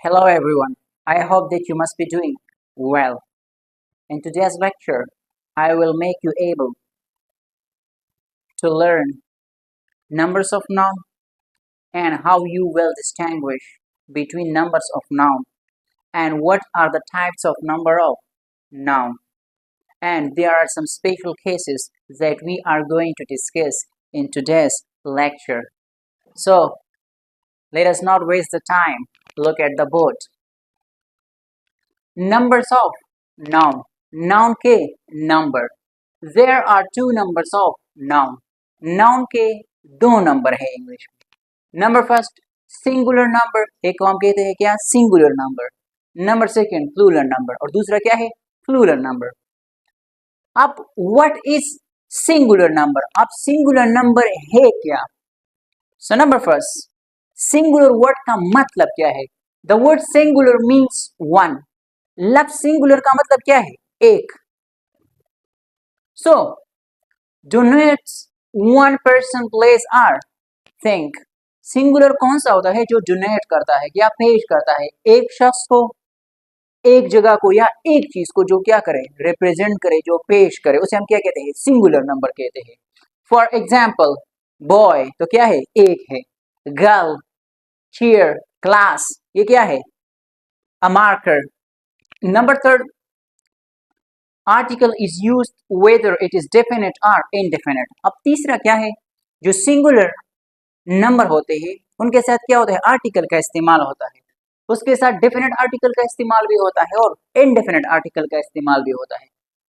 Hello everyone, I hope that you must be doing well. In today's lecture, I will make you able to learn numbers of noun and how you will distinguish between numbers of noun and what are the types of number of noun. And there are some special cases that we are going to discuss in today's lecture. So, let us not waste the time. Look at the board. Numbers of noun. Noun के number. There are two numbers of noun. Noun के दो number है English में. Number first singular number, एक को हम कहते हैं क्या, singular number. Number second plural number और दूसरा क्या है, प्लूरल नंबर. अब व्हाट इज सिंगुलर नंबर? अब सिंगुलर नंबर है क्या? So number first, singular word का मतलब क्या है? The word singular means one. लफ्ज सिंगुलर का मतलब क्या है? एक. So denotes one person place or thing. Singular कौन सा होता है जो डोनेट करता है, क्या पेश करता है? एक शख्स को, एक जगह को या एक चीज को जो क्या करे, रिप्रेजेंट करे, जो पेश करे, उसे हम क्या कहते हैं? सिंगुलर नंबर कहते हैं. फॉर एग्जाम्पल बॉय तो क्या है? एक है. गर्ल, चेयर, क्लास, ये क्या है? A marker. Number third, article is used whether it is definite और इनडेफिनेट. अब तीसरा क्या है? जो सिंगुलर नंबर होते हैं उनके साथ क्या होता है? आर्टिकल का इस्तेमाल होता है. उसके साथ डेफिनेट आर्टिकल का इस्तेमाल भी होता है और इनडेफिनेट आर्टिकल का इस्तेमाल भी होता है.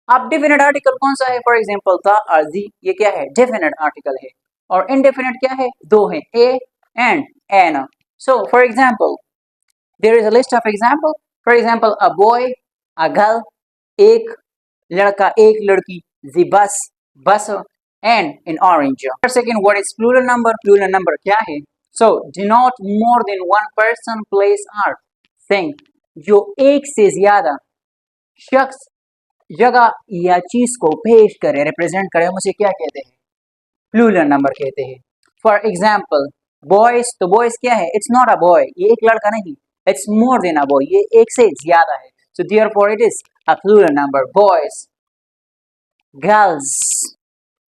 अब डेफिनेट आर्टिकल कौन सा है? फॉर एग्जांपल द और दी, ये क्या है? डेफिनेट आर्टिकल है. और इनडेफिनेट क्या है? दो है, a and an. So for example there is a list of example. For example a boy, a girl, एक लड़का, एक लड़की, the bus, bus, and an orange. Second, what is plural number? Plural number क्या है? So denote more than one person place or thing. जो एक से ज्यादा शख्स, जगह या चीज को पेश करे, रिप्रेजेंट करे, हम उसे क्या कहते हैं? प्लूरल नंबर कहते हैं. फॉर एग्जाम्पल बॉयज, तो बॉयज क्या है? इट्स नॉट अ बॉय, ये एक लड़का नहीं. It's more than a boy, ये एक से ज्यादा है. So therefore it is a plural number. Boys, girls,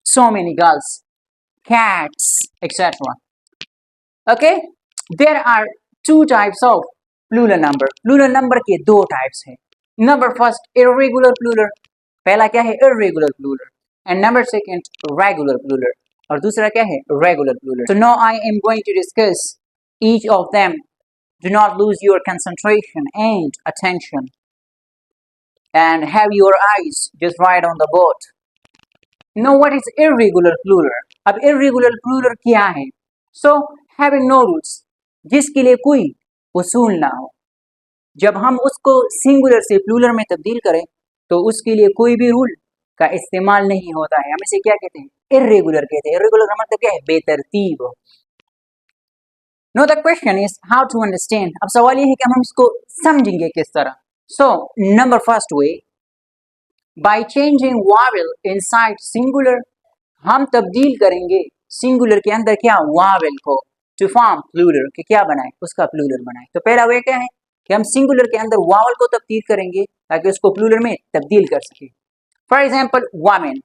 so many girls, cats, etc. Okay, there are two types of plural number. Plural number के दो types हैं. Number first, irregular plural. पहला क्या है? irregular plural. And number second, regular plural. और दूसरा क्या है? regular plural. So now I am going to discuss each of them. Do not lose your concentration and attention. And have your eyes just right on the board. Now what is irregular plural? अब irregular plural क्या है? So having no rules, जिसके लिए कोई उसूल ना हो. जब हम उसको सिंगुलर से प्लूरल में तब्दील करें तो उसके लिए कोई भी रूल का इस्तेमाल नहीं होता है. हम इसे क्या कहते हैं? इर्रेगुलर कहते हैं. इर्रेगुलर का मतलब क्या है? बेतरतीब. Now the question is how to understand. अब सवाल ये है कि हम इसको समझेंगे किस तरह. So number first way, by changing vowel inside singular, हम तब्दील करेंगे सिंगुलर के अंदर क्या? वावेल को, to form plural, कि क्या बनाए? उसका प्लूरल बनाए. तो पहला वे क्या है कि हम सिंगुलर के अंदर वावल को तब्दील करेंगे ताकि उसको प्लूरल में तब्दील कर सके. फॉर एग्जाम्पल वमेन,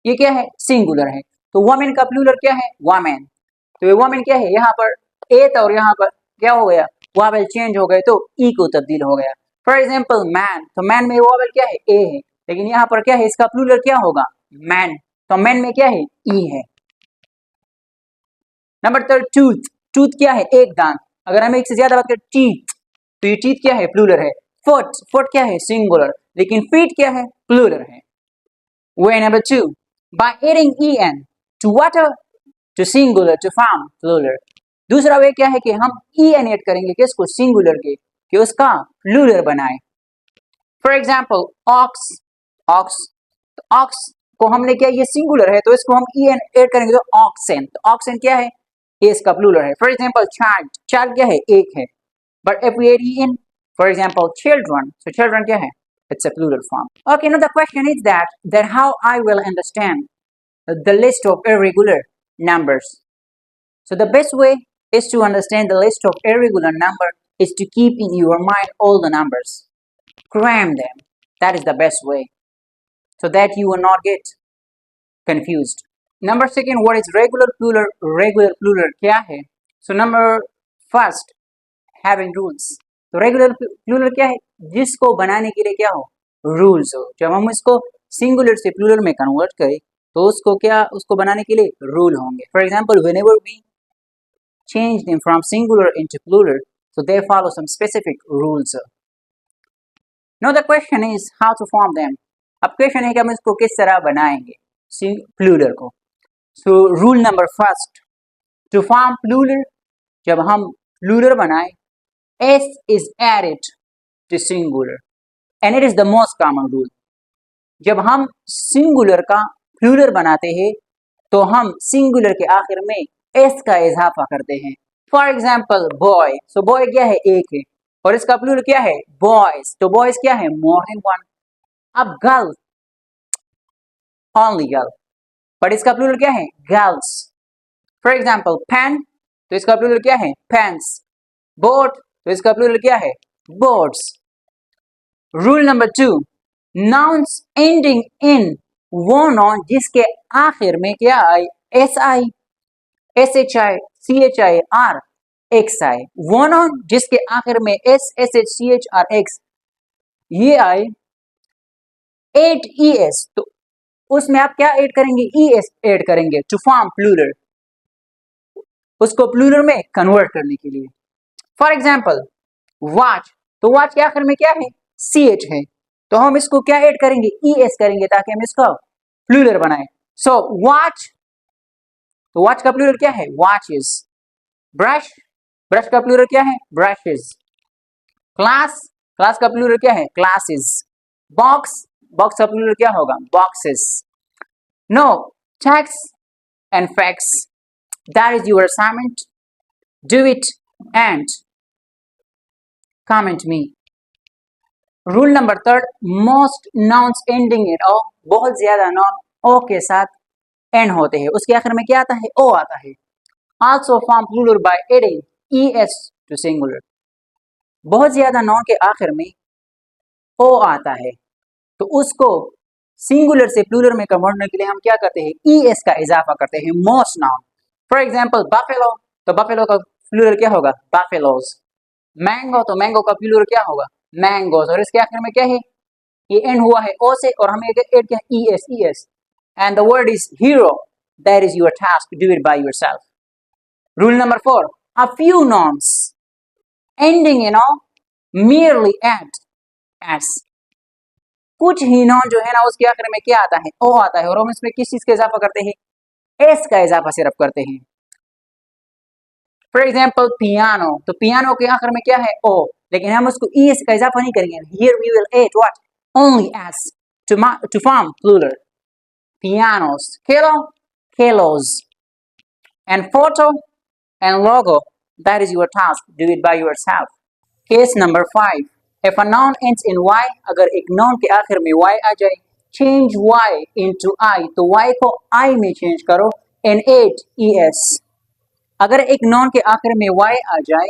ये क्या है? सिंगुलर है. तो वमेन का प्लूरल क्या है? वमेन. तो ये वमेन क्या है? यहाँ पर ए था और यहाँ पर क्या हो गया? वावेल चेंज हो गए तो ई को तब्दील हो गया. फॉर एग्जाम्पल मैन, तो मैन में वावेल क्या है? ए है. लेकिन यहाँ पर क्या है? इसका प्लूरल क्या होगा? मैन. तो मैन में क्या है? ई है. Number third, tooth. टूथ क्या है? एक दांत. अगर हम एक से ज्यादा बात करें टीथ, तो ये टीथ क्या है? प्लूरल है. फुट, फुट क्या है? सिंगुलर. लेकिन फीट क्या है? प्लूरल है. Way number two, by adding en to water to singular to form plural. दूसरा वे क्या है कि हम en ऐड करेंगे किसको? सिंगुलर के, कि उसका प्लूरल बनाए. फॉर एग्जाम्पल ऑक्स, ऑक्स, तो ऑक्स को हमने क्या, ये सिंगुलर है तो इसको हम en ऐड करेंगे तो ऑक्सेन. तो ऑक्सेन क्या है? ये इसका प्लूरल है. फॉर एग्जाम्पल चाइल्ड, चाइल्ड क्या है? एक है. But if we add en, for example children, so children क्या है? It's a plural form. Okay, now the question is that how I will understand the list of irregular numbers. So the best way is to understand the list of irregular number is to keep in your mind all the numbers. Cram them. That is the best way, so that you will not get confused. Number second, what is regular plural? Regular plural क्या है? So number first, having rules. तो regular plural क्या है? जिसको बनाने के लिए क्या हो? Rules हो. जब हम इसको singular से plural में convert करें तो उसको बनाने के लिए rule होंगे. For example, whenever we change them from singular into plural, so they follow some specific rules. Now the question is how to form them. अब question है कि हम इसको किस तरह बनाएंगे plural को. So rule number first, to form plural, जब हम plural बनाए, s is added to singular and it is the most common rule. जब हम singular का plural बनाते हैं तो हम singular के आखिर में s का इजाफा करते हैं. For example, boy. So boy क्या है? एक है और इसका plural क्या है? Boys. तो boys क्या है? More than one. अब girl, only girl. पर इसका प्लूरल क्या है? गर्ल्स. फॉर एग्जाम्पल पेन, तो इसका प्लूरल क्या है? पेन्स. बोट, तो इसका प्लूरल क्या है? Boats. Rule number 2, nouns ending in वो नाउन जिसके आखिर में क्या आए? S I, S H I, C H I, R, X I. वो नाउन जिसके आखिर में S H C H R X ये आए 8 ई एस, तो उसमें आप क्या ऐड करेंगे? ई एस ऐड करेंगे टू फॉर्म प्लूरल, उसको प्लूरल में कन्वर्ट करने के लिए. फॉर एग्जाम्पल वॉच, तो वॉच के आखिर में क्या है? सी एच है, तो हम इसको क्या ऐड करेंगे? ई एस करेंगे ताकि हम इसको प्लूरल बनाए. सो वॉच, तो वॉच का प्लूरल क्या है? वॉचेस. ब्रश, ब्रश का प्लूरल क्या है? ब्रशेस. क्लास, क्लास का प्लूरल क्या है? क्लासेस. बॉक्स, बॉक्स का प्लूरल क्या होगा? Boxes. No, tax and fax. That is your assignment. Do it and comment me. Rule number 3, most nouns ending in O. बहुत ज्यादा नाउन ओ के साथ एंड होते हैं, उसके आखिर में क्या आता है? ओ आता है. Also form plural by adding E S to singular. बहुत ज्यादा नाउन के आखिर में ओ आता है तो उसको सिंगुलर से प्लूरल में कन्वर्ट करने के लिए हम क्या करते हैं? ई एस का इजाफा करते हैं most noun. For example buffalo, तो बफेलो का प्लूरल क्या होगा? बफेलोज. मैंगो, तो मैंगो का प्लूरल क्या होगा? मैंगोज. और इसके आखिर में क्या है? ये एंड हुआ है ओ से और हमें ऐड किया E S, E S. And the word is hero. That is your task, do it by yourself. Rule number 4, a few nouns ending in O merely add s. कुछ ही नाउन जो है ना उसके आखिर में क्या आता है? ओ आता है और हम इसमें किस चीज का इजाफा करते हैं? एस का इजाफा सिर्फ करते हैं. फॉर एग्जाम्पल पियानो, तो पियानो के आखिर में क्या है? ओ, लेकिन हम उसको ई एस का इजाफा नहीं करेंगे. Here we will add what? Only S to form plural. Pianos. Kilo, kilos. And photo and logo, that is your task, do it by yourself. Case number 5, if a noun ends in y, अगर एक noun के आखिर में y आ जाए, change y into I, तो y को I में change करो and add es. अगर एक noun के आखिर में y आ जाए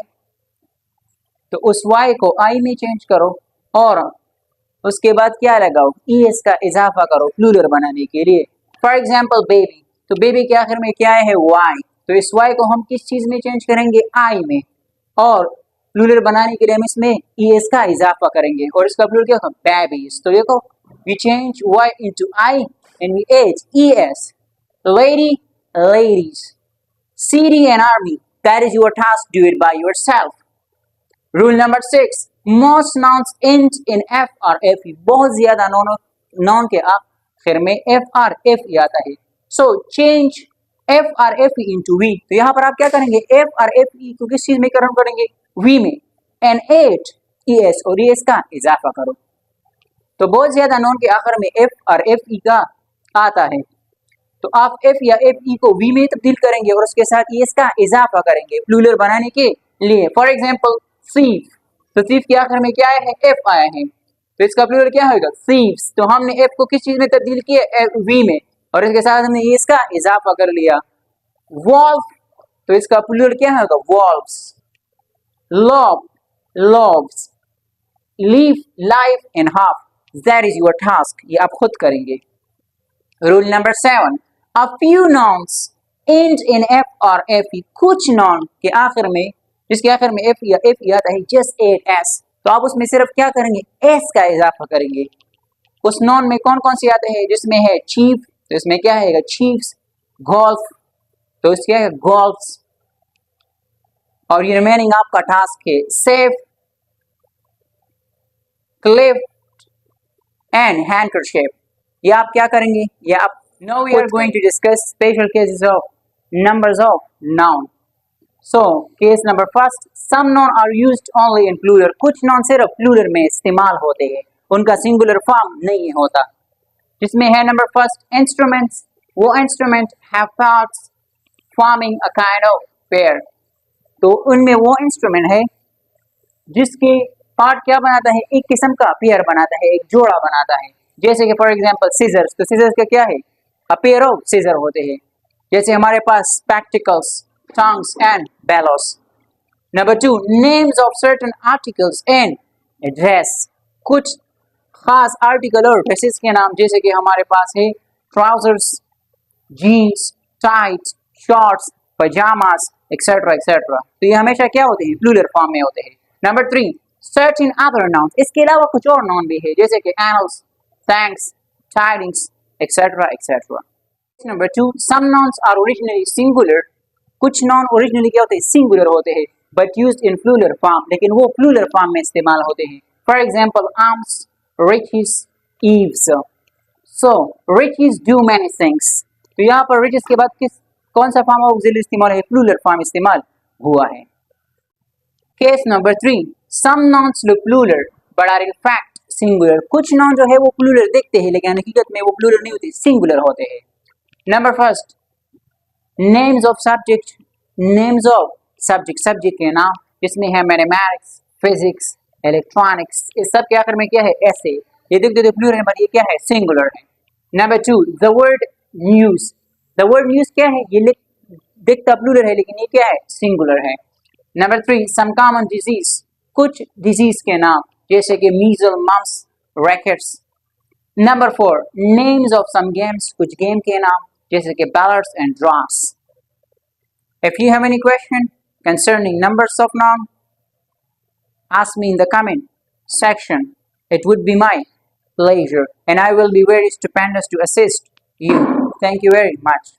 तो उस y को I में change करो और उसके बाद क्या लगाओ? es का इजाफा करो प्लूरल बनाने के लिए. फॉर एग्जाम्पल बेबी, तो बेबी के आखिर में क्या है? y, तो इस y को हम किस चीज में चेंज करेंगे? I में. और प्लूरल बनाने के लिए हम इसमें es का इजाफा करेंगे और इसका प्लूरल क्या होगा? बेबीज. तो देखो, we change y into I and we add es. Lady, ladies. City and army, that is your task, do it by yourself. Rule number 6, most nouns end in f or fe. बहुत ज्यादा noun के आखिर में f और fe आता है. So change f और fe into v. तो यहाँ पर आप क्या करेंगे? f और fe को किस चीज में कन्वर्ट करेंगे? v में. and add es और es का इजाफा करो. तो बहुत ज्यादा noun के आखिर में f और fe का आता है तो आप f या fe को v में तब्दील करेंगे और उसके साथ es का इजाफा करेंगे प्लूरल बनाने के लिए. फॉर एग्जाम्पल thief, तो thief के आखिर में क्या है? f आया है तो इसका प्लूरल क्या होगा? thieves. तो हमने f को किस चीज में तब्दील किया? v में और इसके साथ हमने es का इजाफा कर लिया. wolf, तो इसका प्लूरल क्या होगा? wolves. lob, loaves, leave life in half. That is your task. ये आप खुद करेंगे. Rule number 7. A few nouns end in f or fe. कुछ noun के आखिर में, जिसके आखिर में f या fe आता है, just add s. तो आप उसमें सिर्फ क्या करेंगे, s का इजाफा करेंगे. उस noun में कौन कौन से आते हैं, जिसमें है chief, तो इसमें क्या है, chiefs. golf, तो इसमें क्या है, golfs. और ये रिमेनिंग आपका टास्क है. safe, cliff and handkerchief. ये आप क्या करेंगे, ये आप. Now we are going to discuss special cases of numbers of noun. So case number first, some noun are used only in plural. कुछ noun सिर्फ plural में इस्तेमाल होते हैं, उनका singular form नहीं होता. जिसमें है नंबर फर्स्ट instruments. वो instrument have parts forming a kind of pair. तो उनमें वो instrument है जिसके पार्ट क्या बनाता है, एक किस्म का पेयर बनाता है, एक जोड़ा बनाता है. जैसे कि फॉर एग्जांपल सीजर्स, तो सीजर्स का क्या है, अ पेयर ऑफ सीजर होते हैं. जैसे हमारे पास spectacles, tongs and bellows. Number 2, names of certain articles in dress. कुछ खास आर्टिकल और ड्रेसेस के नाम, जैसे कि हमारे पास है trousers, jeans, tight, shorts, pyjamas etcetera etcetera. तो ये हमेशा क्या होते हैं, प्लूरल फॉर्म में होते हैं. Number 3, certain other nouns. इसके अलावा कुछ और नाउन भी है, जैसे कि annals, thanks, tidings, etc. etc. Number 2, some nouns are originally singular. कुछ नाउन ओरिजिनली क्या होते हैं, सिंगुलर होते हैं, but used in plural form. लेकिन वो प्लूरल फॉर्म में इस्तेमाल होते हैं. For example, arms, riches, eaves. So riches do many things. तो यहाँ पर riches के बाद कौन सा फॉर्म ऑक्सिलरी इस्तेमाल है, प्लूरल फॉर्म इस्तेमाल हुआ है. Case number 3, some nouns look plural but are in fact singular. कुछ नाउन जो है वो प्लूरल दिखते हैं, लेकिन हकीकत में वो प्लूरल नहीं होते, सिंगुलर होते हैं. Number first, names of subject. Names of subject, subject के नाम, जिसमें है मैथमेटिक्स, फिजिक्स, इलेक्ट्रॉनिक्स. इस सब के आखिर में क्या है, ऐसे. ये दिखते थे प्लूरल, पर ये क्या है, सिंगुलर है. Number 2, the word news. The word news क्या है, ये दिखता प्लूरल है, लेकिन ये क्या है, सिंगुलर है. Number 3, some common disease. कुछ डिजीज के नाम, जैसे कि measles, mumps, rickets. Number 4, names of some games. कुछ गेम के नाम, जैसे कि ballers and draws. If you have any question concerning numbers of noun, ask me in the comment section. It would be my pleasure, and I will be very stupendous to assist you. Thank you very much.